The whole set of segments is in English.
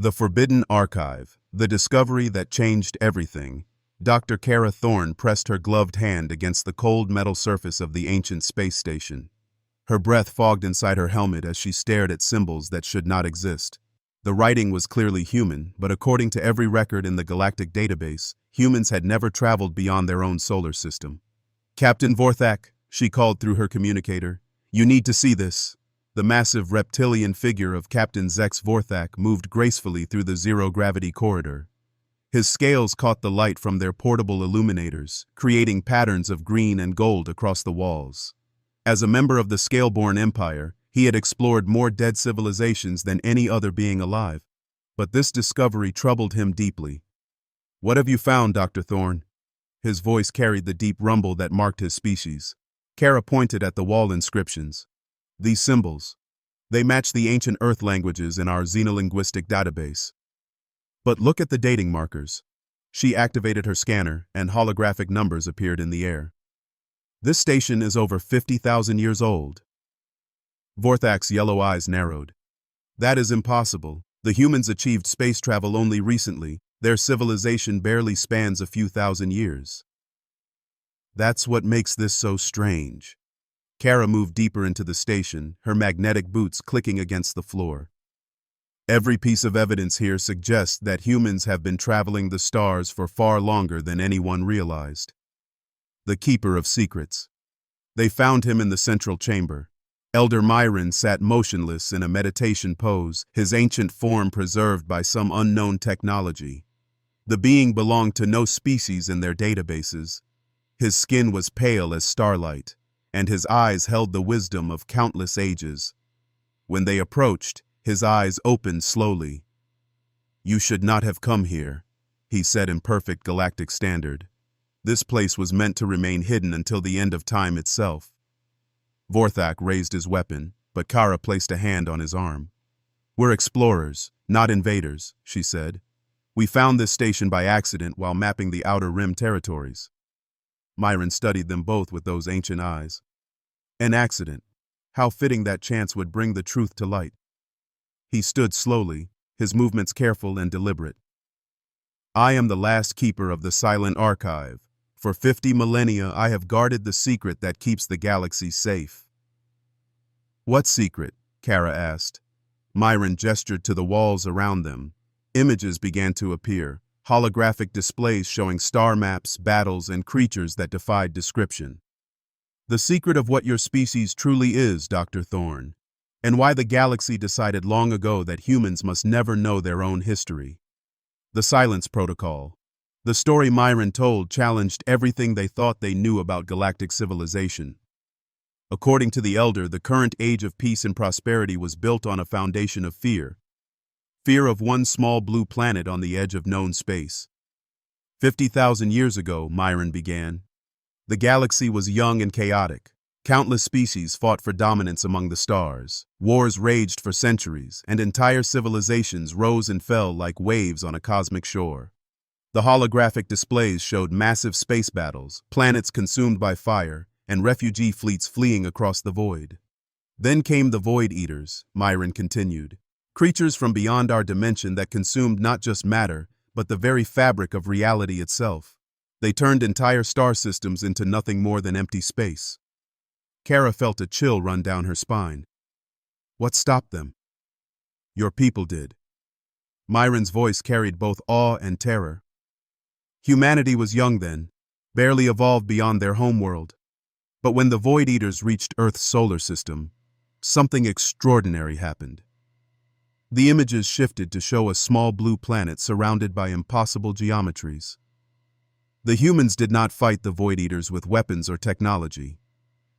The Forbidden Archive, the discovery that changed everything. Dr. Kara Thorne pressed her gloved hand against the cold metal surface of the ancient space station. Her breath fogged inside her helmet as she stared at symbols that should not exist. The writing was clearly human, but according to every record in the galactic database, humans had never traveled beyond their own solar system. "Captain Vorthak," she called through her communicator, "you need to see this." The massive reptilian figure of Captain Zex Vorthak moved gracefully through the zero-gravity corridor. His scales caught the light from their portable illuminators, creating patterns of green and gold across the walls. As a member of the Scaleborn Empire, he had explored more dead civilizations than any other being alive. But this discovery troubled him deeply. "What have you found, Dr. Thorne?" His voice carried the deep rumble that marked his species. Kara pointed at the wall inscriptions. "These symbols. They match the ancient Earth languages in our xenolinguistic database. But look at the dating markers." She activated her scanner, and holographic numbers appeared in the air. "This station is over 50,000 years old." Vorthak's yellow eyes narrowed. "That is impossible. The humans achieved space travel only recently. Their civilization barely spans a few thousand years." "That's what makes this so strange." Kara moved deeper into the station, her magnetic boots clicking against the floor. "Every piece of evidence here suggests that humans have been traveling the stars for far longer than anyone realized." The Keeper of Secrets. They found him in the central chamber. Elder Myron sat motionless in a meditation pose, his ancient form preserved by some unknown technology. The being belonged to no species in their databases. His skin was pale as starlight, and his eyes held the wisdom of countless ages. When they approached, his eyes opened slowly. "You should not have come here," he said in perfect galactic standard. "This place was meant to remain hidden until the end of time itself." Vorthak raised his weapon, but Kara placed a hand on his arm. "We're explorers, not invaders," she said. "We found this station by accident while mapping the Outer Rim territories." Myron studied them both with those ancient eyes. An accident. How fitting that chance would bring the truth to light. He stood slowly, his movements careful and deliberate. "I am the last keeper of the silent archive. For 50 millennia I have guarded the secret that keeps the galaxy safe." "What secret?" Kara asked. Myron gestured to the walls around them. Images began to appear, holographic displays showing star maps, battles, and creatures that defied description. "The secret of what your species truly is, Dr. Thorne, and why the galaxy decided long ago that humans must never know their own history. The Silence Protocol." The story Myron told challenged everything they thought they knew about galactic civilization. According to the Elder, the current age of peace and prosperity was built on a foundation of fear. Fear of one small blue planet on the edge of known space. 50,000 years ago, Myron began. The galaxy was young and chaotic. Countless species fought for dominance among the stars. Wars raged for centuries, and entire civilizations rose and fell like waves on a cosmic shore. The holographic displays showed massive space battles, planets consumed by fire, and refugee fleets fleeing across the void. "Then came the Void Eaters," Myron continued. "Creatures from beyond our dimension that consumed not just matter, but the very fabric of reality itself. They turned entire star systems into nothing more than empty space." Kara felt a chill run down her spine. "What stopped them?" "Your people did." Myron's voice carried both awe and terror. "Humanity was young then, barely evolved beyond their homeworld. But when the Void Eaters reached Earth's solar system, something extraordinary happened." The images shifted to show a small blue planet surrounded by impossible geometries. The humans did not fight the Void Eaters with weapons or technology.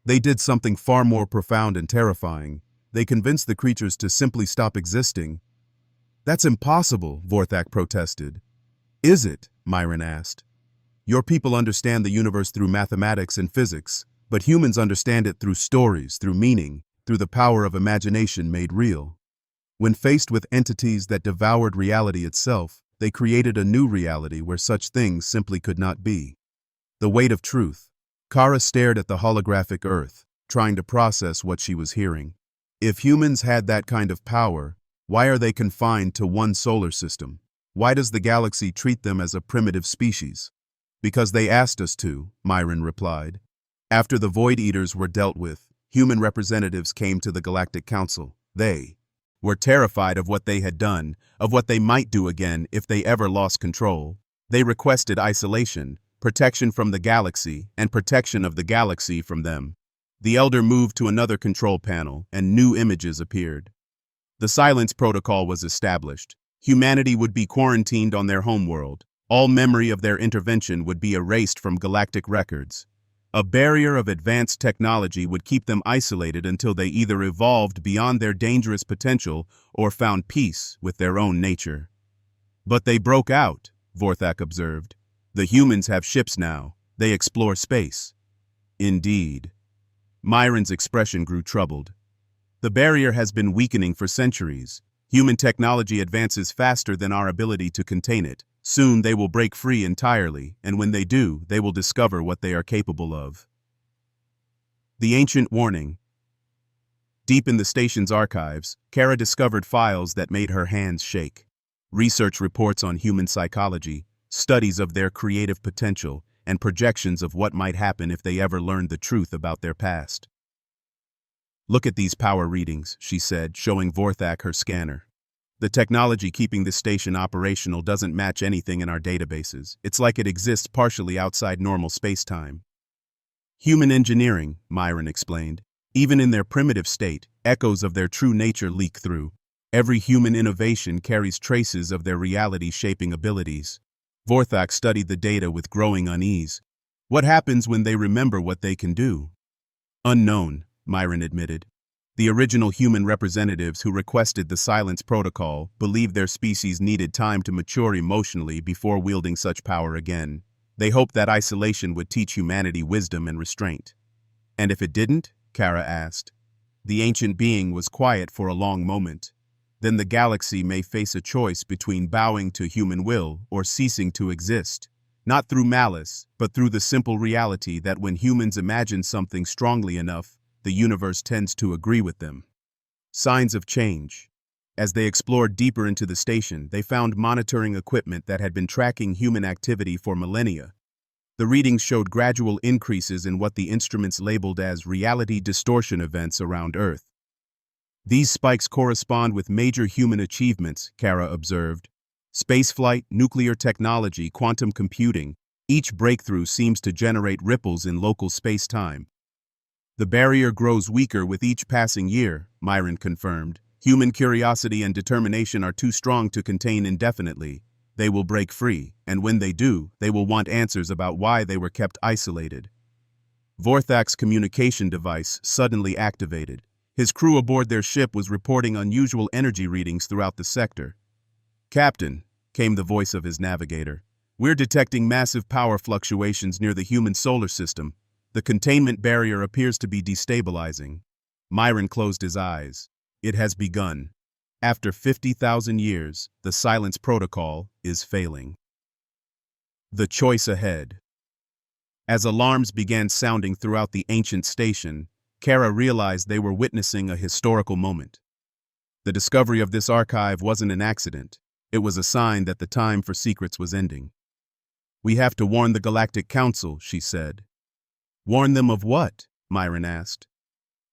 They did something far more profound and terrifying. They convinced the creatures to simply stop existing. "That's impossible," Vorthak protested. "Is it?" Myron asked. "Your people understand the universe through mathematics and physics, but humans understand it through stories, through meaning, through the power of imagination made real. When faced with entities that devoured reality itself, they created a new reality where such things simply could not be." The weight of truth. Kara stared at the holographic Earth, trying to process what she was hearing. If humans had that kind of power, Why are they confined to one solar system? Why does the galaxy treat them as a primitive species? Because they asked us to, Myron replied. After the Void Eaters were dealt with, human representatives came to the Galactic Council. They were terrified of what they had done, of what they might do again if they ever lost control. They requested isolation, protection from the galaxy, and protection of the galaxy from them. The Elder moved to another control panel, and new images appeared. The silence protocol was established. Humanity would be quarantined on their homeworld. All memory of their intervention would be erased from galactic records. A barrier of advanced technology would keep them isolated until they either evolved beyond their dangerous potential or found peace with their own nature. But they broke out, Vorthak observed. The humans have ships now. They explore space. Indeed. Myron's expression grew troubled. The barrier has been weakening for centuries. Human technology advances faster than our ability to contain it. Soon they will break free entirely, and when they do, they will discover what they are capable of. The Ancient Warning. Deep in the station's archives, Kara discovered files that made her hands shake. Research reports on human psychology, studies of their creative potential, and projections of what might happen if they ever learned the truth about their past. Look at these power readings, she said, showing Vorthak her scanner. The technology keeping this station operational doesn't match anything in our databases. It's like it exists partially outside normal space-time. Human engineering, Myron explained. Even in their primitive state, echoes of their true nature leak through. Every human innovation carries traces of their reality-shaping abilities. Vorthak studied the data with growing unease. What happens when they remember what they can do? Unknown, Myron admitted. The original human representatives who requested the silence protocol believed their species needed time to mature emotionally before wielding such power again. They hoped that isolation would teach humanity wisdom and restraint. And if it didn't? Kara asked. The ancient being was quiet for a long moment. Then the galaxy may face a choice between bowing to human will or ceasing to exist. Not through malice, but through the simple reality that when humans imagine something strongly enough, the universe tends to agree with them. Signs of change. As they explored deeper into the station, they found monitoring equipment that had been tracking human activity for millennia. The readings showed gradual increases in what the instruments labeled as reality distortion events around Earth. These spikes correspond with major human achievements, Kara observed. Spaceflight, nuclear technology, quantum computing. Each breakthrough seems to generate ripples in local space-time. The barrier grows weaker with each passing year, Myron confirmed. Human curiosity and determination are too strong to contain indefinitely. They will break free, and when they do, they will want answers about why they were kept isolated. Vorthak's communication device suddenly activated. His crew aboard their ship was reporting unusual energy readings throughout the sector. "Captain," came the voice of his navigator, "we're detecting massive power fluctuations near the human solar system. The containment barrier appears to be destabilizing." Myron closed his eyes. It has begun. After 50,000 years, the silence protocol is failing. The choice ahead. As alarms began sounding throughout the ancient station, Kara realized they were witnessing a historical moment. The discovery of this archive wasn't an accident. It was a sign that the time for secrets was ending. "We have to warn the Galactic Council," she said. "Warn them of what?" Myron asked.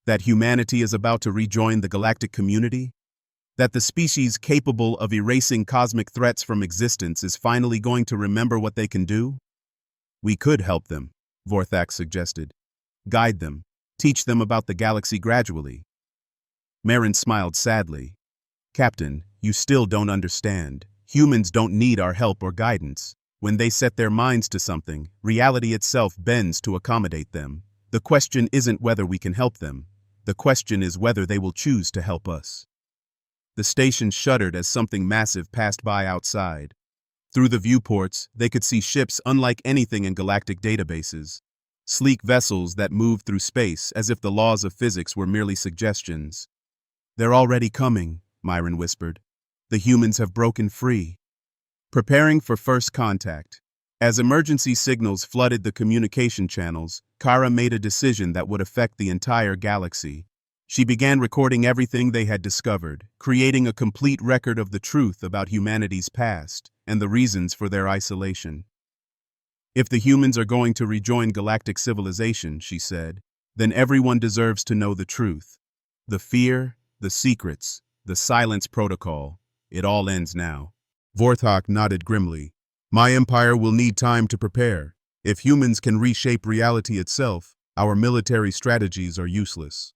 "That humanity is about to rejoin the galactic community? That the species capable of erasing cosmic threats from existence is finally going to remember what they can do?" "We could help them," Vorthak suggested. "Guide them. Teach them about the galaxy gradually." Myron smiled sadly. "Captain, you still don't understand. Humans don't need our help or guidance. When they set their minds to something, reality itself bends to accommodate them. The question isn't whether we can help them. The question is whether they will choose to help us." The station shuddered as something massive passed by outside. Through the viewports, they could see ships unlike anything in galactic databases. Sleek vessels that moved through space as if the laws of physics were merely suggestions. "They're already coming," Myron whispered. "The humans have broken free." Preparing for first contact. As emergency signals flooded the communication channels, Kara made a decision that would affect the entire galaxy. She began recording everything they had discovered, creating a complete record of the truth about humanity's past and the reasons for their isolation. If the humans are going to rejoin galactic civilization, she said, then everyone deserves to know the truth. The fear, the secrets, the silence protocol, it all ends now. Vorthok nodded grimly. My empire will need time to prepare. If humans can reshape reality itself, our military strategies are useless.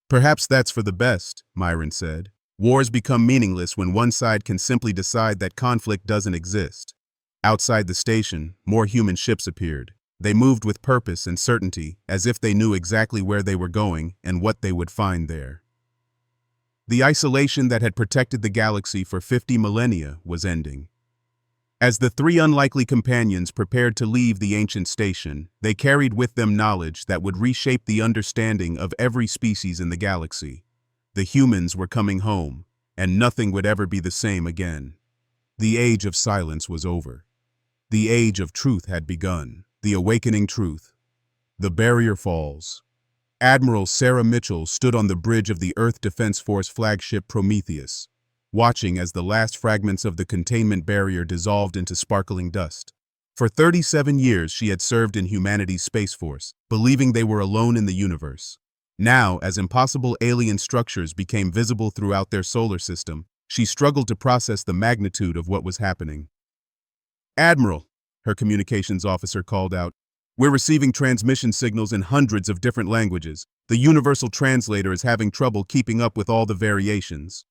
Perhaps that's for the best, Myron said. Wars become meaningless when one side can simply decide that conflict doesn't exist. Outside the station, more human ships appeared. They moved with purpose and certainty, as if they knew exactly where they were going and what they would find there. The isolation that had protected the galaxy for 50 millennia was ending. As the three unlikely companions prepared to leave the ancient station, they carried with them knowledge that would reshape the understanding of every species in the galaxy. The humans were coming home, and nothing would ever be the same again. The age of silence was over. The age of truth had begun. The awakening truth. The barrier falls. Admiral Sarah Mitchell stood on the bridge of the Earth Defense Force flagship Prometheus, watching as the last fragments of the containment barrier dissolved into sparkling dust. For 37 years she had served in humanity's Space Force, believing they were alone in the universe. Now, as impossible alien structures became visible throughout their solar system, she struggled to process the magnitude of what was happening. Admiral, her communications officer called out, we're receiving transmission signals in hundreds of different languages. The universal translator is having trouble keeping up with all the variations.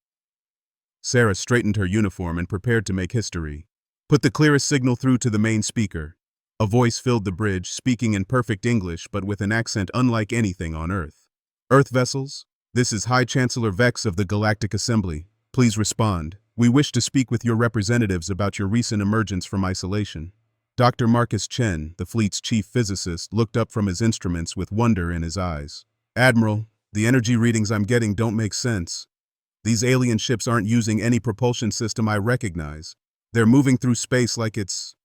Sarah straightened her uniform and prepared to make history. Put the clearest signal through to the main speaker. A voice filled the bridge, speaking in perfect English but with an accent unlike anything on Earth. Earth vessels, this is High Chancellor Vex of the Galactic Assembly. Please respond. We wish to speak with your representatives about your recent emergence from isolation. Dr. Marcus Chen, the fleet's chief physicist, looked up from his instruments with wonder in his eyes. Admiral, the energy readings I'm getting don't make sense. These alien ships aren't using any propulsion system I recognize. They're moving through space like it's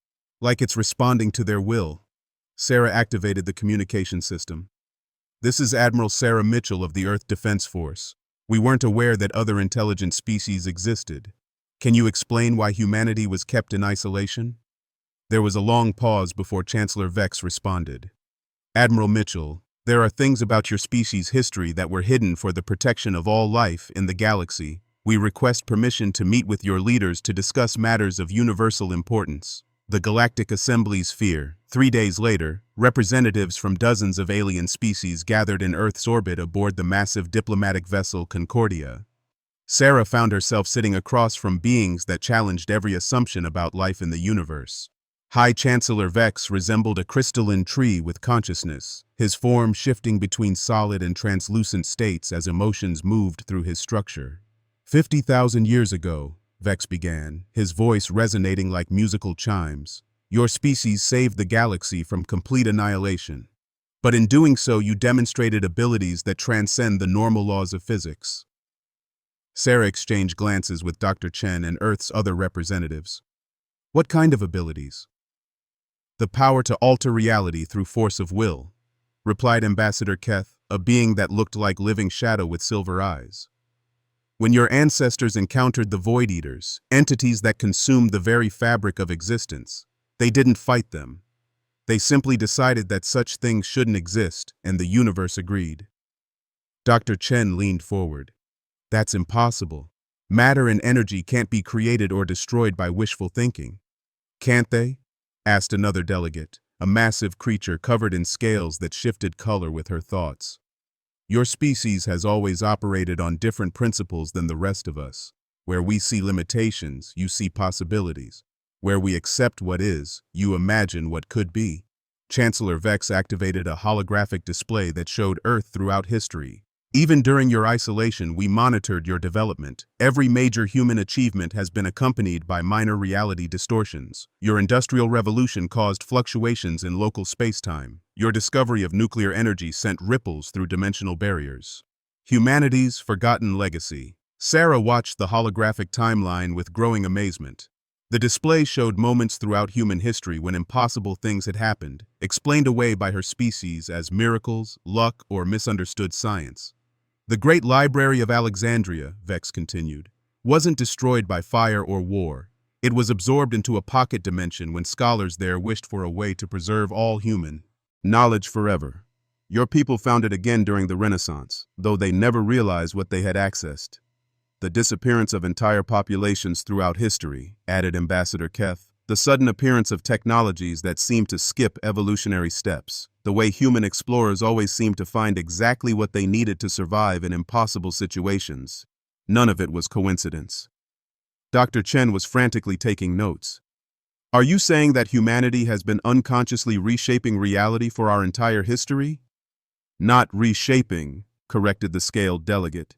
responding to their will. Sarah activated the communication system. This is Admiral Sarah Mitchell of the Earth Defense Force. We weren't aware that other intelligent species existed. Can you explain why humanity was kept in isolation? There was a long pause before Chancellor Vex responded. Admiral Mitchell, there are things about your species' history that were hidden for the protection of all life in the galaxy. We request permission to meet with your leaders to discuss matters of universal importance. The Galactic Assembly's fear. 3 days later, representatives from dozens of alien species gathered in Earth's orbit aboard the massive diplomatic vessel Concordia. Sarah found herself sitting across from beings that challenged every assumption about life in the universe. High Chancellor Vex resembled a crystalline tree with consciousness, his form shifting between solid and translucent states as emotions moved through his structure. 50,000 years ago, Vex began, his voice resonating like musical chimes, your species saved the galaxy from complete annihilation. But in doing so, you demonstrated abilities that transcend the normal laws of physics. Sarah exchanged glances with Dr. Chen and Earth's other representatives. What kind of abilities? The power to alter reality through force of will, replied Ambassador Keth, a being that looked like living shadow with silver eyes. When your ancestors encountered the Void Eaters, entities that consumed the very fabric of existence, they didn't fight them. They simply decided that such things shouldn't exist, and the universe agreed. Dr. Chen leaned forward. That's impossible. Matter and energy can't be created or destroyed by wishful thinking. Can't they? Asked another delegate, a massive creature covered in scales that shifted color with her thoughts. Your species has always operated on different principles than the rest of us. Where we see limitations, you see possibilities. Where we accept what is, you imagine what could be. Chancellor Vex activated a holographic display that showed Earth throughout history. Even during your isolation, we monitored your development. Every major human achievement has been accompanied by minor reality distortions. Your industrial revolution caused fluctuations in local space-time. Your discovery of nuclear energy sent ripples through dimensional barriers. Humanity's forgotten legacy. Sarah watched the holographic timeline with growing amazement. The display showed moments throughout human history when impossible things had happened, explained away by her species as miracles, luck, or misunderstood science. The great library of Alexandria, Vex continued, wasn't destroyed by fire or war. It was absorbed into a pocket dimension when scholars there wished for a way to preserve all human knowledge forever. Your people found it again during the Renaissance, though they never realized what they had accessed. The disappearance of entire populations throughout history, added Ambassador Keth, the sudden appearance of technologies that seemed to skip evolutionary steps, the way human explorers always seemed to find exactly what they needed to survive in impossible situations. None of it was coincidence. Dr. Chen was frantically taking notes. Are you saying that humanity has been unconsciously reshaping reality for our entire history? Not reshaping, corrected the scaled delegate.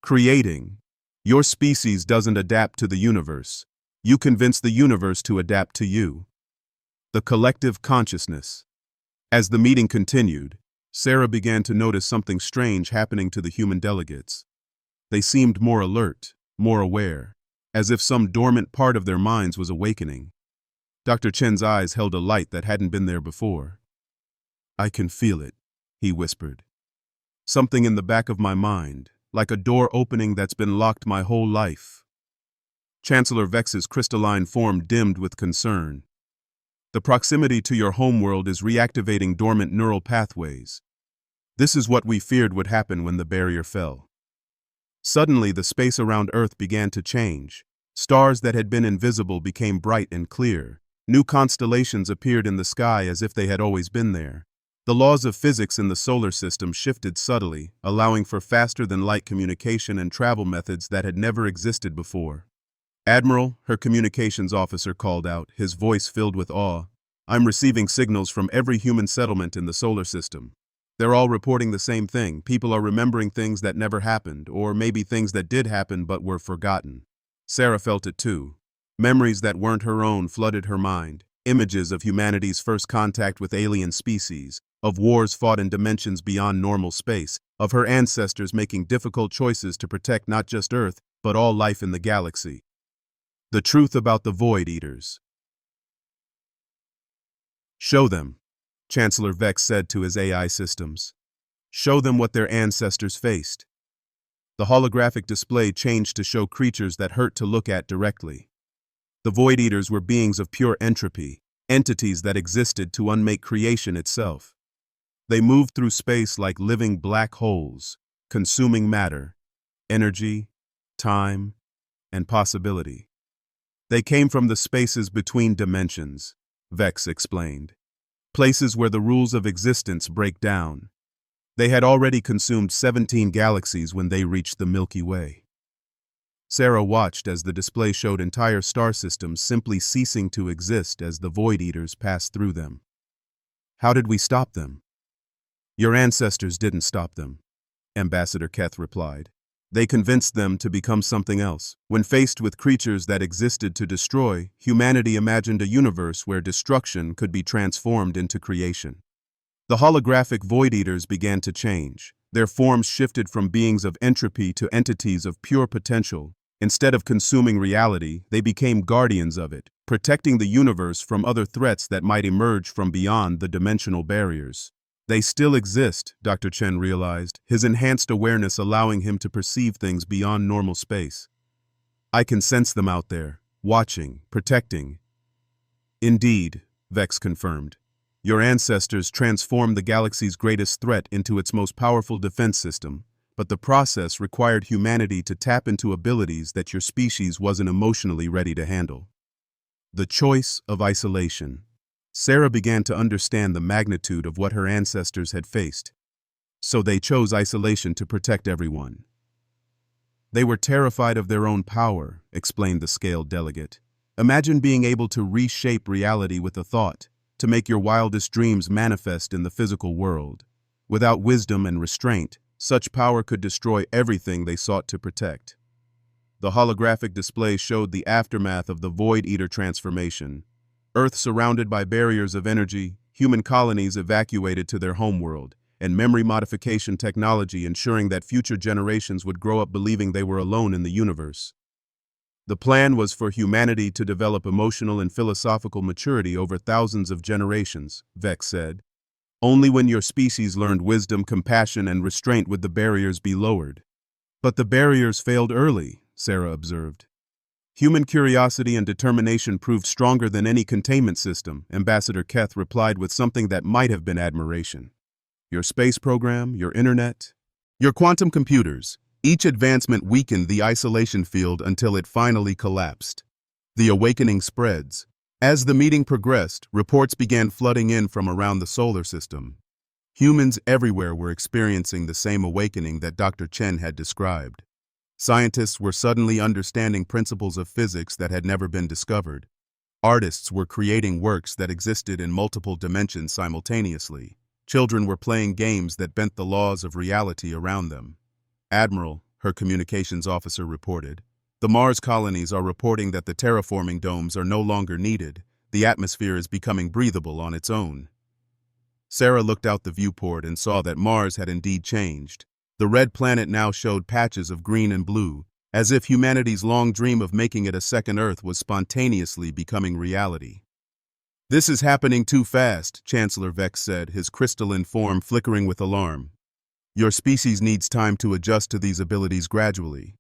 Creating. Your species doesn't adapt to the universe. You convince the universe to adapt to you. The collective consciousness. As the meeting continued, Sarah began to notice something strange happening to the human delegates. They seemed more alert, more aware, as if some dormant part of their minds was awakening. Dr. Chen's eyes held a light that hadn't been there before. I can feel it, he whispered. Something in the back of my mind, like a door opening that's been locked my whole life. Chancellor Vex's crystalline form dimmed with concern. The proximity to your homeworld is reactivating dormant neural pathways. This is what we feared would happen when the barrier fell. Suddenly, the space around Earth began to change. Stars that had been invisible became bright and clear. New constellations appeared in the sky as if they had always been there. The laws of physics in the solar system shifted subtly, allowing for faster-than-light communication and travel methods that had never existed before. Admiral, her communications officer called out, his voice filled with awe. I'm receiving signals from every human settlement in the solar system. They're all reporting the same thing. People are remembering things that never happened, or maybe things that did happen but were forgotten. Sarah felt it too. Memories that weren't her own flooded her mind. Images of humanity's first contact with alien species, of wars fought in dimensions beyond normal space, of her ancestors making difficult choices to protect not just Earth, but all life in the galaxy. The truth about the Void Eaters. Show them, Chancellor Vex said to his AI systems. Show them what their ancestors faced. The holographic display changed to show creatures that hurt to look at directly. The Void Eaters were beings of pure entropy, entities that existed to unmake creation itself. They moved through space like living black holes, consuming matter, energy, time, and possibility. They came from the spaces between dimensions, Vex explained. Places where the rules of existence break down. They had already consumed 17 galaxies when they reached the Milky Way. Sarah watched as the display showed entire star systems simply ceasing to exist as the Void Eaters passed through them. How did we stop them? Your ancestors didn't stop them, Ambassador Keth replied. They convinced them to become something else. When faced with creatures that existed to destroy, humanity imagined a universe where destruction could be transformed into creation. The holographic Void Eaters began to change. Their forms shifted from beings of entropy to entities of pure potential. Instead of consuming reality, they became guardians of it, protecting the universe from other threats that might emerge from beyond the dimensional barriers. They still exist, Dr. Chen realized, his enhanced awareness allowing him to perceive things beyond normal space. I can sense them out there, watching, protecting. Indeed, Vex confirmed. Your ancestors transformed the galaxy's greatest threat into its most powerful defense system, but the process required humanity to tap into abilities that your species wasn't emotionally ready to handle. The choice of isolation. Sarah began to understand the magnitude of what her ancestors had faced. So they chose isolation to protect everyone. They were terrified of their own power, explained the scaled delegate. Imagine being able to reshape reality with a thought, to make your wildest dreams manifest in the physical world. Without wisdom and restraint, such power could destroy everything they sought to protect. The holographic display showed the aftermath of the Void Eater transformation. Earth surrounded by barriers of energy, human colonies evacuated to their homeworld, and memory modification technology ensuring that future generations would grow up believing they were alone in the universe. The plan was for humanity to develop emotional and philosophical maturity over thousands of generations, Vex said. Only when your species learned wisdom, compassion, and restraint would the barriers be lowered. But the barriers failed early, Sarah observed. Human curiosity and determination proved stronger than any containment system, Ambassador Keth replied with something that might have been admiration. Your space program, your internet, your quantum computers, each advancement weakened the isolation field until it finally collapsed. The awakening spreads. As the meeting progressed, reports began flooding in from around the solar system. Humans everywhere were experiencing the same awakening that Dr. Chen had described. Scientists were suddenly understanding principles of physics that had never been discovered. Artists were creating works that existed in multiple dimensions simultaneously. Children were playing games that bent the laws of reality around them. Admiral, her communications officer reported, the Mars colonies are reporting that the terraforming domes are no longer needed. The atmosphere is becoming breathable on its own. Sarah looked out the viewport and saw that Mars had indeed changed. The red planet now showed patches of green and blue, as if humanity's long dream of making it a second Earth was spontaneously becoming reality. This is happening too fast, Chancellor Vex said, his crystalline form flickering with alarm. Your species needs time to adjust to these abilities gradually.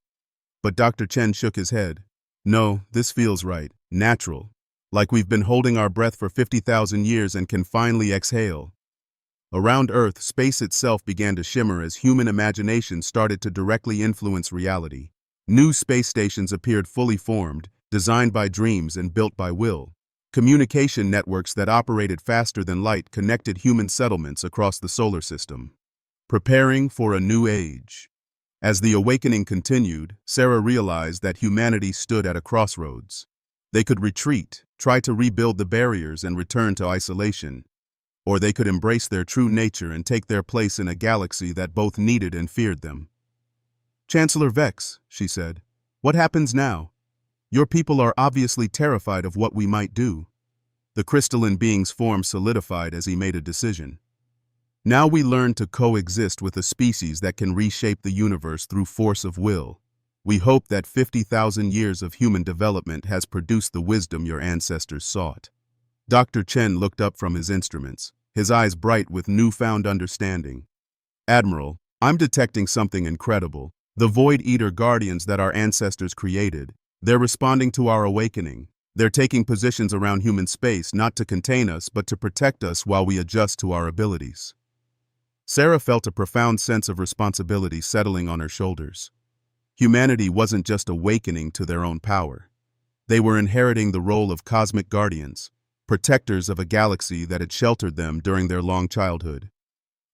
But Dr. Chen shook his head. No, this feels right, natural. Like we've been holding our breath for 50,000 years and can finally exhale. Around Earth, space itself began to shimmer as human imagination started to directly influence reality. New space stations appeared fully formed, designed by dreams and built by will. Communication networks that operated faster than light connected human settlements across the solar system. Preparing for a new age. As the awakening continued, Sarah realized that humanity stood at a crossroads. They could retreat, try to rebuild the barriers and return to isolation. Or they could embrace their true nature and take their place in a galaxy that both needed and feared them. Chancellor Vex, she said, what happens now? Your people are obviously terrified of what we might do. The crystalline being's form solidified as he made a decision. Now we learn to coexist with a species that can reshape the universe through force of will. We hope that 50,000 years of human development has produced the wisdom your ancestors sought. Dr. Chen looked up from his instruments, his eyes bright with newfound understanding. Admiral, I'm detecting something incredible. The Void Eater Guardians that our ancestors created, they're responding to our awakening. They're taking positions around human space not to contain us but to protect us while we adjust to our abilities. Sarah felt a profound sense of responsibility settling on her shoulders. Humanity wasn't just awakening to their own power. They were inheriting the role of cosmic guardians, protectors of a galaxy that had sheltered them during their long childhood.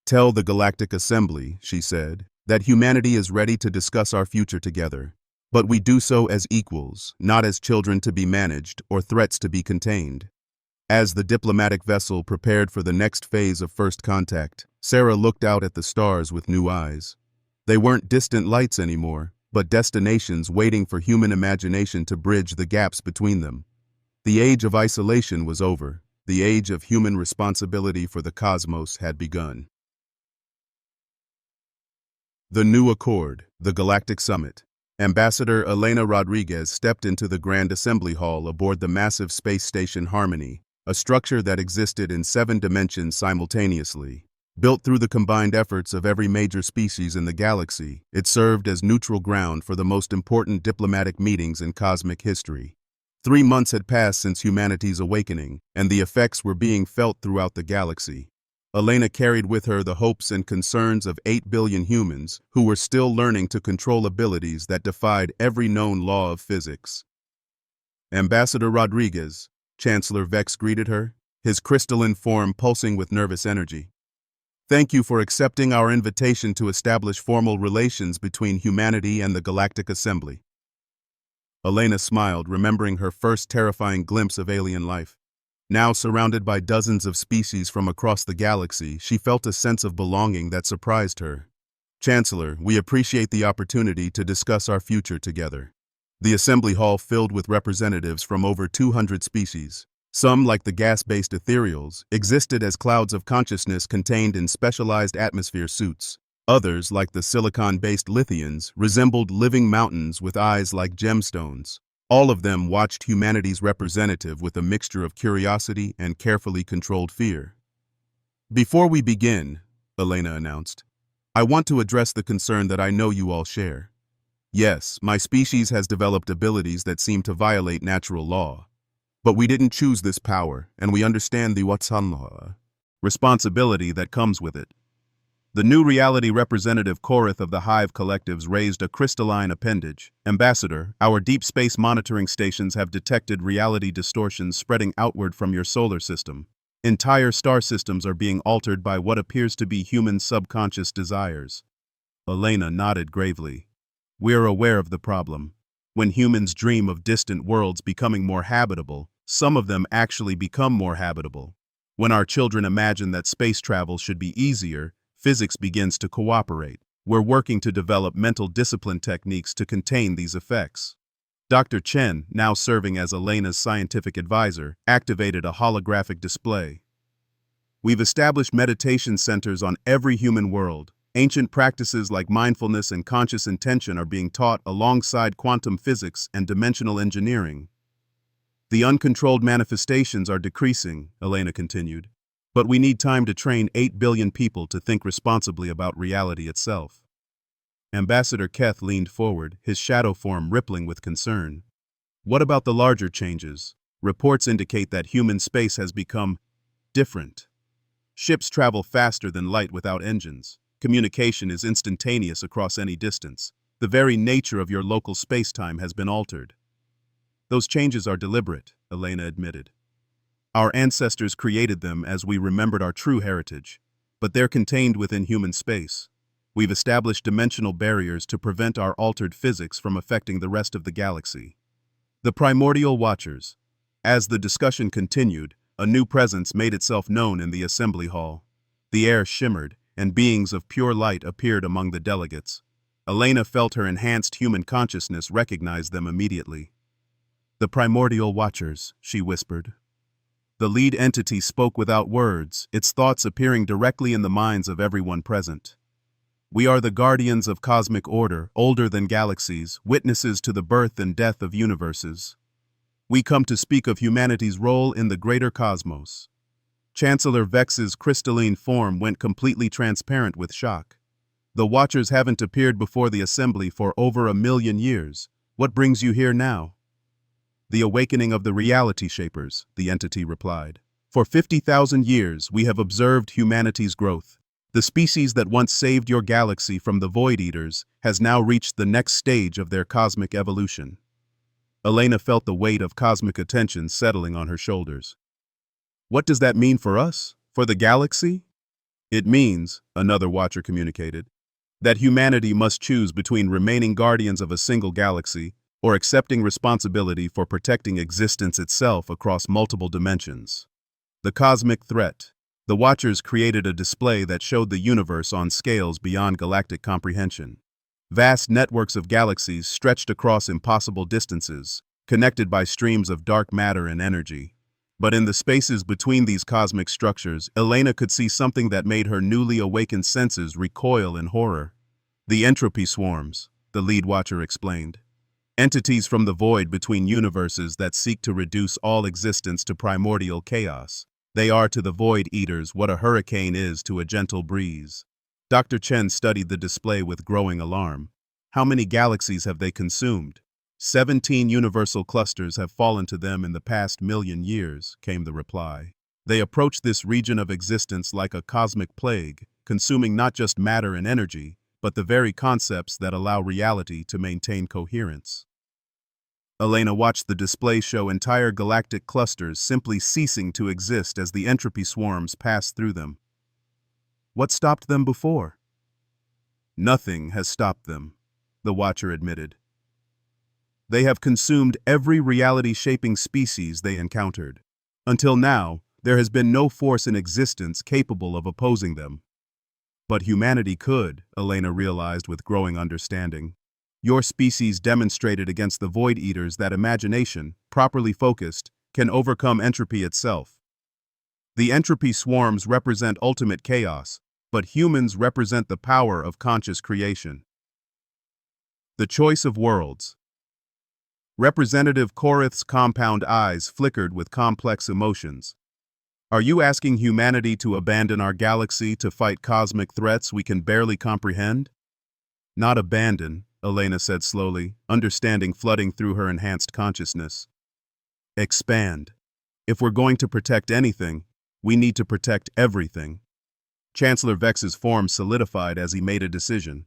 Tell the Galactic Assembly, she said, that humanity is ready to discuss our future together, but we do so as equals, not as children to be managed or threats to be contained. As the diplomatic vessel prepared for the next phase of first contact, Sarah looked out at the stars with new eyes. They weren't distant lights anymore, but destinations waiting for human imagination to bridge the gaps between them. The age of isolation was over. The age of human responsibility for the cosmos had begun. The New Accord, the Galactic Summit. Ambassador Elena Rodriguez stepped into the Grand Assembly Hall aboard the massive space station Harmony, a structure that existed in 7 dimensions simultaneously. Built through the combined efforts of every major species in the galaxy, it served as neutral ground for the most important diplomatic meetings in cosmic history. 3 months had passed since humanity's awakening, and the effects were being felt throughout the galaxy. Elena carried with her the hopes and concerns of 8 billion humans who were still learning to control abilities that defied every known law of physics. Ambassador Rodriguez, Chancellor Vex greeted her, his crystalline form pulsing with nervous energy. Thank you for accepting our invitation to establish formal relations between humanity and the Galactic Assembly. Elena smiled, remembering her first terrifying glimpse of alien life. Now surrounded by dozens of species from across the galaxy, she felt a sense of belonging that surprised her. Chancellor, we appreciate the opportunity to discuss our future together. The assembly hall filled with representatives from over 200 species. Some, like the gas-based ethereals, existed as clouds of consciousness contained in specialized atmosphere suits. Others, like the silicon-based Lithians, resembled living mountains with eyes like gemstones. All of them watched humanity's representative with a mixture of curiosity and carefully controlled fear. Before we begin, Elena announced, I want to address the concern that I know you all share. Yes, my species has developed abilities that seem to violate natural law. But we didn't choose this power, and we understand the Watsanla responsibility that comes with it. The new reality representative Korith of the Hive Collectives raised a crystalline appendage. Ambassador, our deep space monitoring stations have detected reality distortions spreading outward from your solar system. Entire star systems are being altered by what appears to be human subconscious desires. Elena nodded gravely. We're aware of the problem. When humans dream of distant worlds becoming more habitable, some of them actually become more habitable. When our children imagine that space travel should be easier, physics begins to cooperate. We're working to develop mental discipline techniques to contain these effects. Dr. Chen, now serving as Elena's scientific advisor, activated a holographic display. We've established meditation centers on every human world. Ancient practices like mindfulness and conscious intention are being taught alongside quantum physics and dimensional engineering. The uncontrolled manifestations are decreasing, Elena continued. But we need time to train 8 billion people to think responsibly about reality itself. Ambassador Keth leaned forward, his shadow form rippling with concern. What about the larger changes? Reports indicate that human space has become different. Ships travel faster than light without engines. Communication is instantaneous across any distance. The very nature of your local space-time has been altered. Those changes are deliberate, Elena admitted. Our ancestors created them as we remembered our true heritage, but they're contained within human space. We've established dimensional barriers to prevent our altered physics from affecting the rest of the galaxy. The primordial watchers. As the discussion continued, a new presence made itself known in the assembly hall. The air shimmered, and beings of pure light appeared among the delegates. Elena felt her enhanced human consciousness recognize them immediately. The primordial watchers, she whispered. The lead entity spoke without words, its thoughts appearing directly in the minds of everyone present. We are the guardians of cosmic order, older than galaxies, witnesses to the birth and death of universes. We come to speak of humanity's role in the greater cosmos. Chancellor Vex's crystalline form went completely transparent with shock. The Watchers haven't appeared before the Assembly for over 1 million years. What brings you here now? The awakening of the reality shapers, the entity replied. For 50,000 years, we have observed humanity's growth. The species that once saved your galaxy from the Void Eaters has now reached the next stage of their cosmic evolution. Elena felt the weight of cosmic attention settling on her shoulders. What does that mean for us? For the galaxy? It means, another watcher communicated, that humanity must choose between remaining guardians of a single galaxy or accepting responsibility for protecting existence itself across multiple dimensions. The cosmic threat. The Watchers created a display that showed the universe on scales beyond galactic comprehension. Vast networks of galaxies stretched across impossible distances, connected by streams of dark matter and energy. But in the spaces between these cosmic structures, Elena could see something that made her newly awakened senses recoil in horror. The entropy swarms, the lead watcher explained. Entities from the void between universes that seek to reduce all existence to primordial chaos. They are to the Void Eaters what a hurricane is to a gentle breeze. Dr. Chen studied the display with growing alarm. How many galaxies have they consumed? 17 universal clusters have fallen to them in the past 1,000,000 years, came the reply. They approach this region of existence like a cosmic plague, consuming not just matter and energy, but the very concepts that allow reality to maintain coherence. Elena watched the display show entire galactic clusters simply ceasing to exist as the entropy swarms passed through them. What stopped them before? Nothing has stopped them, the Watcher admitted. They have consumed every reality-shaping species they encountered. Until now, there has been no force in existence capable of opposing them. But humanity could, Elena realized with growing understanding. Your species demonstrated against the Void Eaters that imagination, properly focused, can overcome entropy itself. The entropy swarms represent ultimate chaos, but humans represent the power of conscious creation. The choice of worlds. Representative Korith's compound eyes flickered with complex emotions. Are you asking humanity to abandon our galaxy to fight cosmic threats we can barely comprehend? Not abandon, Elena said slowly, understanding flooding through her enhanced consciousness. Expand. If we're going to protect anything, we need to protect everything. Chancellor Vex's form solidified as he made a decision.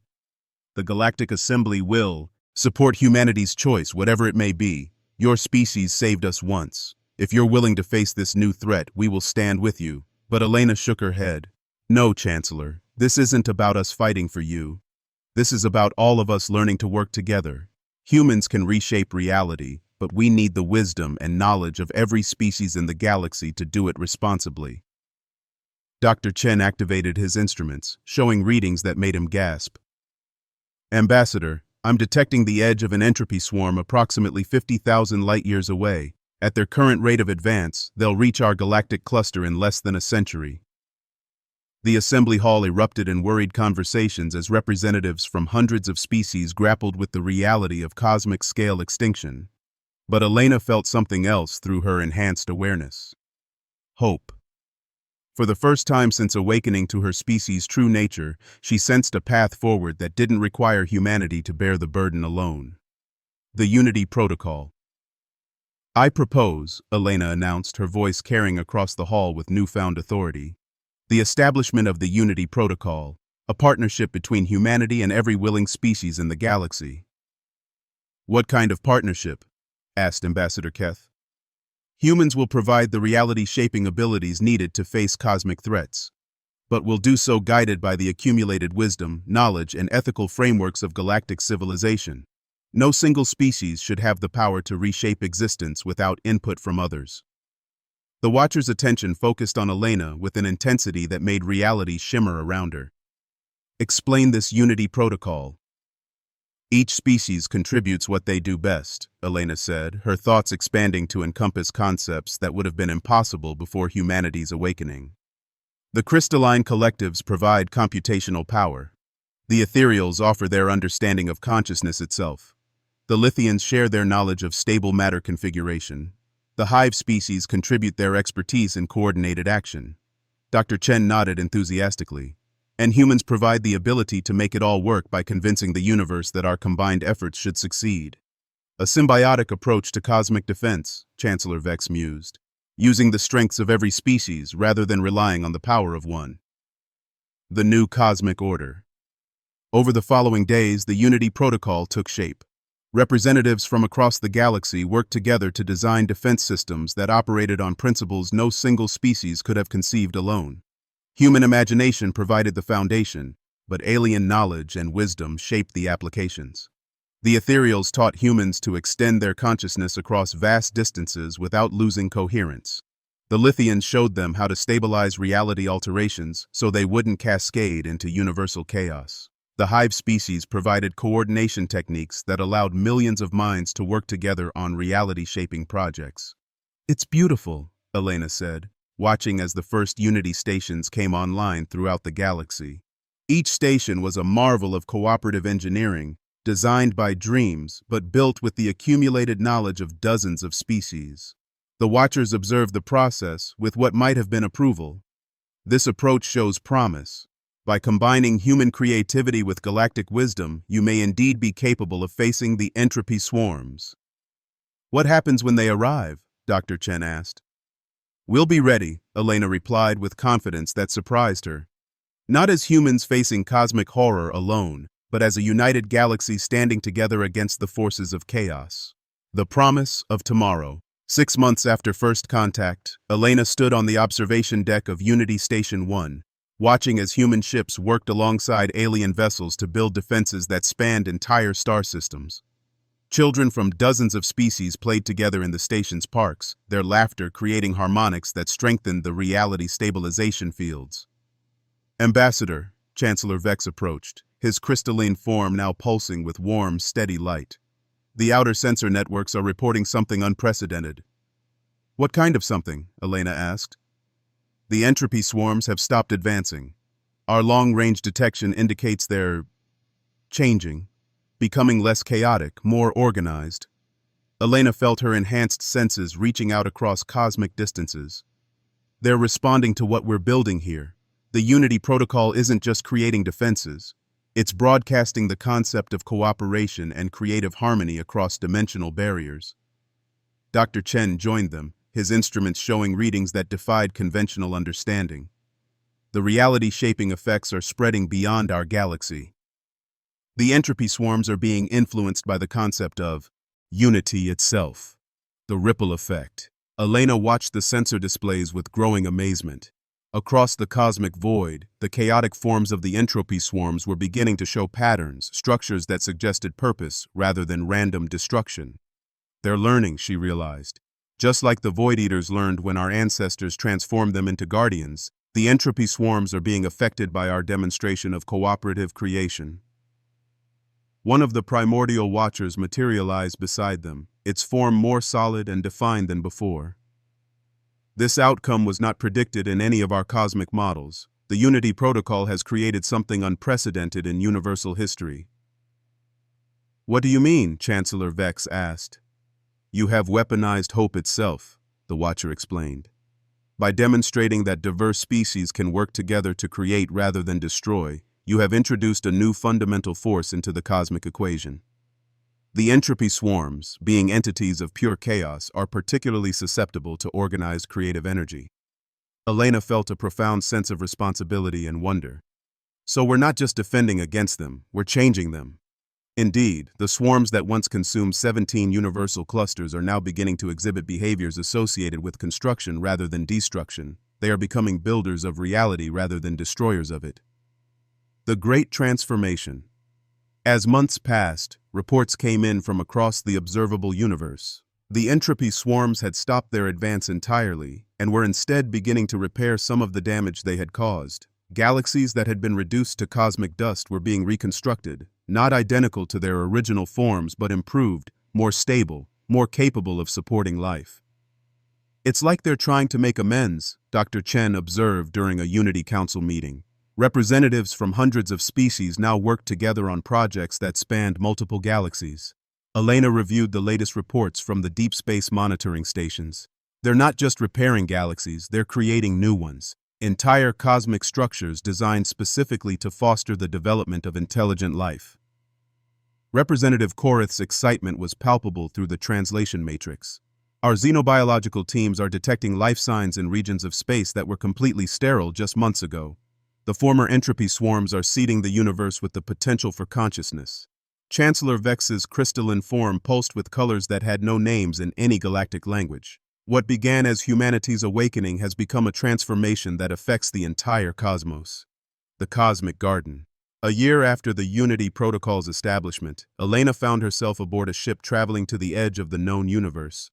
The Galactic Assembly will support humanity's choice, whatever it may be. Your species saved us once. If you're willing to face this new threat, we will stand with you. But Elena shook her head. No, Chancellor, this isn't about us fighting for you. This is about all of us learning to work together. Humans can reshape reality, but we need the wisdom and knowledge of every species in the galaxy to do it responsibly. Dr. Chen activated his instruments, showing readings that made him gasp. Ambassador, I'm detecting the edge of an entropy swarm approximately 50,000 light-years away. At their current rate of advance, they'll reach our galactic cluster in less than a century. The assembly hall erupted in worried conversations as representatives from hundreds of species grappled with the reality of cosmic-scale extinction. But Elena felt something else through her enhanced awareness. Hope. For the first time since awakening to her species' true nature, she sensed a path forward that didn't require humanity to bear the burden alone. The Unity Protocol. I propose, Elena announced, her voice carrying across the hall with newfound authority, the establishment of the Unity Protocol, a partnership between humanity and every willing species in the galaxy. What kind of partnership? Asked Ambassador Keth. Humans will provide the reality-shaping abilities needed to face cosmic threats, but will do so guided by the accumulated wisdom, knowledge, and ethical frameworks of galactic civilization. No single species should have the power to reshape existence without input from others. The Watcher's attention focused on Elena with an intensity that made reality shimmer around her. Explain this Unity Protocol. Each species contributes what they do best, Elena said, her thoughts expanding to encompass concepts that would have been impossible before humanity's awakening. The crystalline collectives provide computational power. The ethereals offer their understanding of consciousness itself. The Lithians share their knowledge of stable matter configuration. The hive species contribute their expertise in coordinated action. Dr. Chen nodded enthusiastically. And humans provide the ability to make it all work by convincing the universe that our combined efforts should succeed. A symbiotic approach to cosmic defense, Chancellor Vex mused, using the strengths of every species rather than relying on the power of one. The new cosmic order. Over the following days, the Unity Protocol took shape. Representatives from across the galaxy worked together to design defense systems that operated on principles no single species could have conceived alone. Human imagination provided the foundation, but alien knowledge and wisdom shaped the applications. The ethereals taught humans to extend their consciousness across vast distances without losing coherence. The Lithians showed them how to stabilize reality alterations so they wouldn't cascade into universal chaos. The hive species provided coordination techniques that allowed millions of minds to work together on reality-shaping projects. It's beautiful, Elena said, watching as the first Unity stations came online throughout the galaxy. Each station was a marvel of cooperative engineering, designed by dreams but built with the accumulated knowledge of dozens of species. The Watchers observed the process with what might have been approval. This approach shows promise. By combining human creativity with galactic wisdom, you may indeed be capable of facing the entropy swarms. What happens when they arrive? Dr. Chen asked. We'll be ready, Elena replied with confidence that surprised her. Not as humans facing cosmic horror alone, but as a united galaxy standing together against the forces of chaos. The promise of tomorrow. 6 months after first contact, Elena stood on the observation deck of Unity Station 1, watching as human ships worked alongside alien vessels to build defenses that spanned entire star systems. Children from dozens of species played together in the station's parks, their laughter creating harmonics that strengthened the reality stabilization fields. Ambassador, Chancellor Vex approached, his crystalline form now pulsing with warm, steady light. The outer sensor networks are reporting something unprecedented. What kind of something? Elena asked. The entropy swarms have stopped advancing. Our long-range detection indicates they're changing, becoming less chaotic, more organized. Elena felt her enhanced senses reaching out across cosmic distances. They're responding to what we're building here. The Unity Protocol isn't just creating defenses. It's broadcasting the concept of cooperation and creative harmony across dimensional barriers. Dr. Chen joined them, his instruments showing readings that defied conventional understanding. The reality-shaping effects are spreading beyond our galaxy. The entropy swarms are being influenced by the concept of unity itself. The ripple effect. Elena watched the sensor displays with growing amazement. Across the cosmic void, the chaotic forms of the entropy swarms were beginning to show patterns, structures that suggested purpose rather than random destruction. They're learning, she realized. Just like the Void Eaters learned when our ancestors transformed them into guardians, the entropy swarms are being affected by our demonstration of cooperative creation. One of the primordial watchers materialized beside them, its form more solid and defined than before. This outcome was not predicted in any of our cosmic models. The Unity Protocol has created something unprecedented in universal history. What do you mean? Chancellor Vex asked. You have weaponized hope itself, the Watcher explained. By demonstrating that diverse species can work together to create rather than destroy, you have introduced a new fundamental force into the cosmic equation. The entropy swarms, being entities of pure chaos, are particularly susceptible to organized creative energy. Elena felt a profound sense of responsibility and wonder. So we're not just defending against them, we're changing them. Indeed, the swarms that once consumed 17 universal clusters are now beginning to exhibit behaviors associated with construction rather than destruction. They are becoming builders of reality rather than destroyers of it. The Great Transformation. As months passed, reports came in from across the observable universe. The entropy swarms had stopped their advance entirely and were instead beginning to repair some of the damage they had caused. Galaxies that had been reduced to cosmic dust were being reconstructed, not identical to their original forms but improved, more stable, more capable of supporting life. It's like they're trying to make amends, Dr. Chen observed during a Unity Council meeting. Representatives from hundreds of species now work together on projects that spanned multiple galaxies. Elena reviewed the latest reports from the deep space monitoring stations. They're not just repairing galaxies, they're creating new ones. Entire cosmic structures designed specifically to foster the development of intelligent life. Representative Korith's excitement was palpable through the translation matrix. Our xenobiological teams are detecting life signs in regions of space that were completely sterile just months ago. The former entropy swarms are seeding the universe with the potential for consciousness. Chancellor Vex's crystalline form pulsed with colors that had no names in any galactic language. What began as humanity's awakening has become a transformation that affects the entire cosmos. The Cosmic Garden. A year after the Unity Protocol's establishment, Elena found herself aboard a ship traveling to the edge of the known universe.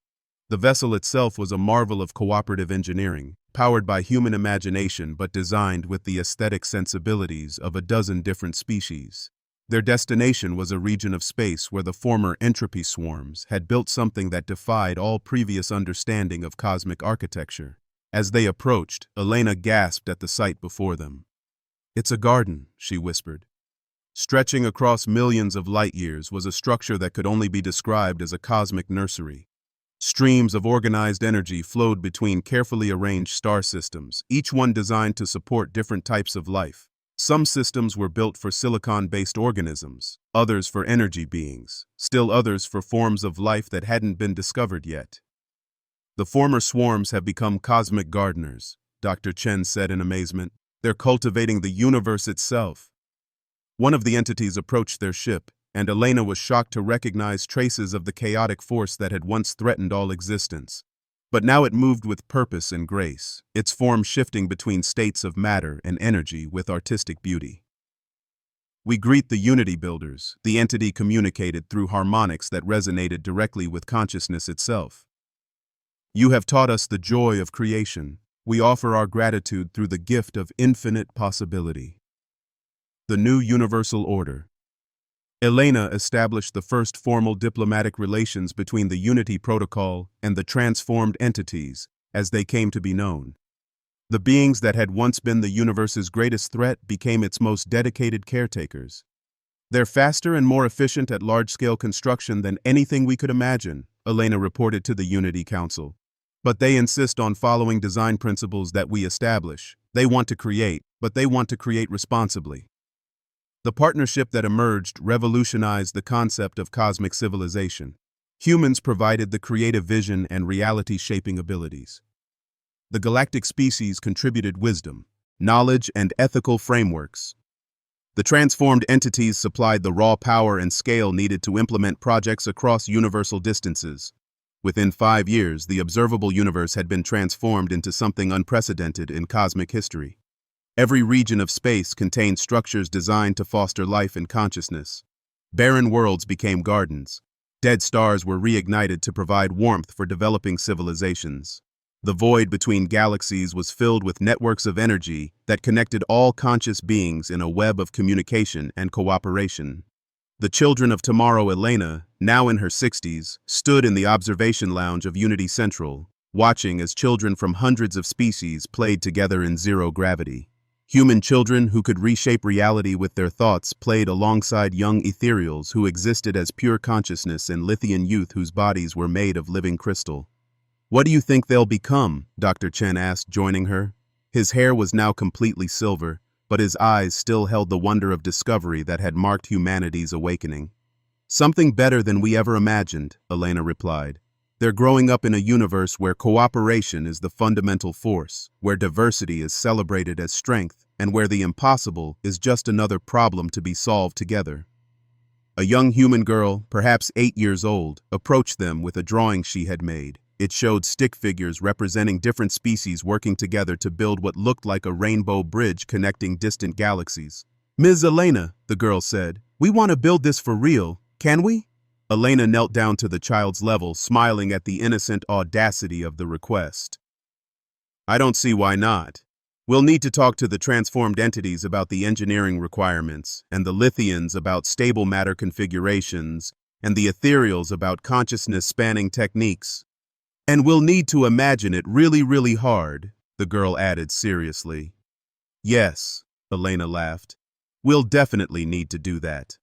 The vessel itself was a marvel of cooperative engineering, powered by human imagination but designed with the aesthetic sensibilities of a dozen different species. Their destination was a region of space where the former entropy swarms had built something that defied all previous understanding of cosmic architecture. As they approached, Elena gasped at the sight before them. It's a garden, she whispered. Stretching across millions of light years was a structure that could only be described as a cosmic nursery. Streams of organized energy flowed between carefully arranged star systems, each one designed to support different types of life. Some systems were built for silicon-based organisms, others for energy beings, still others for forms of life that hadn't been discovered yet. The former swarms have become cosmic gardeners, Dr. Chen said in amazement. They're cultivating the universe itself. One of the entities approached their ship, and Elena was shocked to recognize traces of the chaotic force that had once threatened all existence. But now it moved with purpose and grace, its form shifting between states of matter and energy with artistic beauty. We greet the Unity Builders, the entity communicated through harmonics that resonated directly with consciousness itself. You have taught us the joy of creation. We offer our gratitude through the gift of infinite possibility. The new universal order. Elena established the first formal diplomatic relations between the Unity Protocol and the transformed entities, as they came to be known. The beings that had once been the universe's greatest threat became its most dedicated caretakers. They're faster and more efficient at large-scale construction than anything we could imagine, Elena reported to the Unity Council. But they insist on following design principles that we establish. They want to create, but they want to create responsibly. The partnership that emerged revolutionized the concept of cosmic civilization. Humans provided the creative vision and reality-shaping abilities. The galactic species contributed wisdom, knowledge, and ethical frameworks. The transformed entities supplied the raw power and scale needed to implement projects across universal distances. Within 5 years, the observable universe had been transformed into something unprecedented in cosmic history. Every region of space contained structures designed to foster life and consciousness. Barren worlds became gardens. Dead stars were reignited to provide warmth for developing civilizations. The void between galaxies was filled with networks of energy that connected all conscious beings in a web of communication and cooperation. The children of tomorrow, Elena, now in her 60s, stood in the observation lounge of Unity Central, watching as children from hundreds of species played together in zero gravity. Human children who could reshape reality with their thoughts played alongside young ethereals who existed as pure consciousness and Lithian youth whose bodies were made of living crystal. "What do you think they'll become?" Dr. Chen asked, joining her. His hair was now completely silver, but his eyes still held the wonder of discovery that had marked humanity's awakening. "Something better than we ever imagined," Elena replied. "They're growing up in a universe where cooperation is the fundamental force, where diversity is celebrated as strength, and where the impossible is just another problem to be solved together." A young human girl, perhaps 8 years old, approached them with a drawing she had made. It showed stick figures representing different species working together to build what looked like a rainbow bridge connecting distant galaxies. "Ms. Elena," the girl said, "we want to build this for real, can we?" Elena knelt down to the child's level, smiling at the innocent audacity of the request. "I don't see why not. We'll need to talk to the transformed entities about the engineering requirements, and the Lithians about stable matter configurations, and the ethereals about consciousness-spanning techniques. And we'll need to imagine it really hard," the girl added seriously. "Yes," Elena laughed. "We'll definitely need to do that."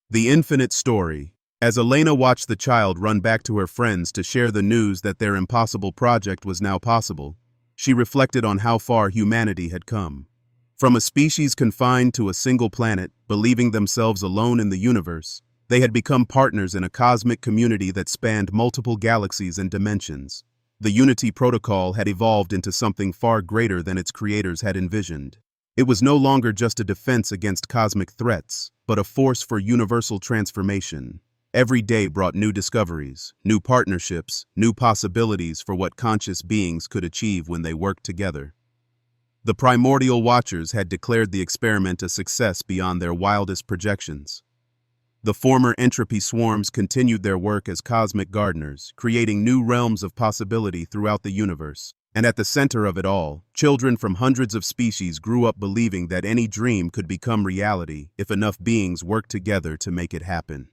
The infinite story. As Elena watched the child run back to her friends to share the news that their impossible project was now possible, she reflected on how far humanity had come. From a species confined to a single planet, believing themselves alone in the universe, they had become partners in a cosmic community that spanned multiple galaxies and dimensions. The Unity Protocol had evolved into something far greater than its creators had envisioned. It was no longer just a defense against cosmic threats, but a force for universal transformation. Every day brought new discoveries, new partnerships, new possibilities for what conscious beings could achieve when they worked together. The primordial watchers had declared the experiment a success beyond their wildest projections. The former entropy swarms continued their work as cosmic gardeners, creating new realms of possibility throughout the universe. And at the center of it all, children from hundreds of species grew up believing that any dream could become reality if enough beings worked together to make it happen.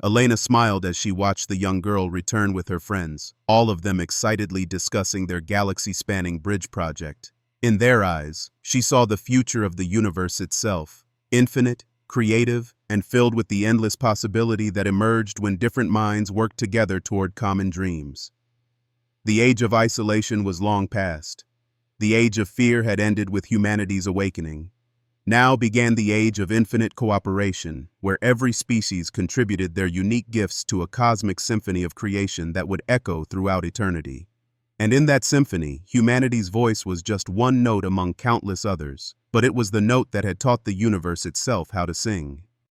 Elena smiled as she watched the young girl return with her friends, all of them excitedly discussing their galaxy-spanning bridge project. In their eyes, she saw the future of the universe itself, infinite, creative, and filled with the endless possibility that emerged when different minds worked together toward common dreams. The age of isolation was long past. The age of fear had ended with humanity's awakening. Now began the age of infinite cooperation, where every species contributed their unique gifts to a cosmic symphony of creation that would echo throughout eternity. And in that symphony, humanity's voice was just one note among countless others, but it was the note that had taught the universe itself how to sing.